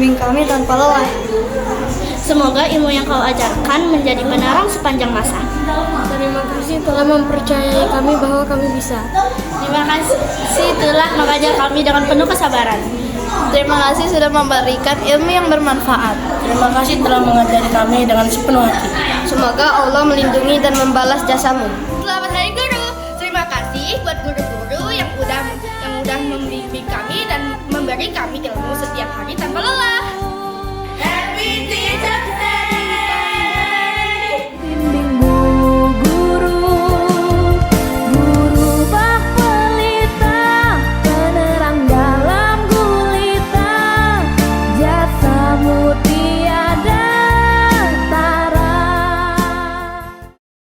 membimbing kami tanpa lelah. Semoga ilmu yang kau ajarkan menjadi penerang sepanjang masa. Terima kasih telah mempercayai kami bahwa kami bisa. Terima kasih telah mengajar kami dengan penuh kesabaran. Terima kasih sudah memberikan ilmu yang bermanfaat. Terima kasih telah mengajari kami dengan sepenuh hati. Semoga Allah melindungi dan membalas jasamu. Selamat Hari Guru. Terima kasih buat guru-guru yang udah membimbing kami dan memberi kami ilmu setiap hari tanpa lelah.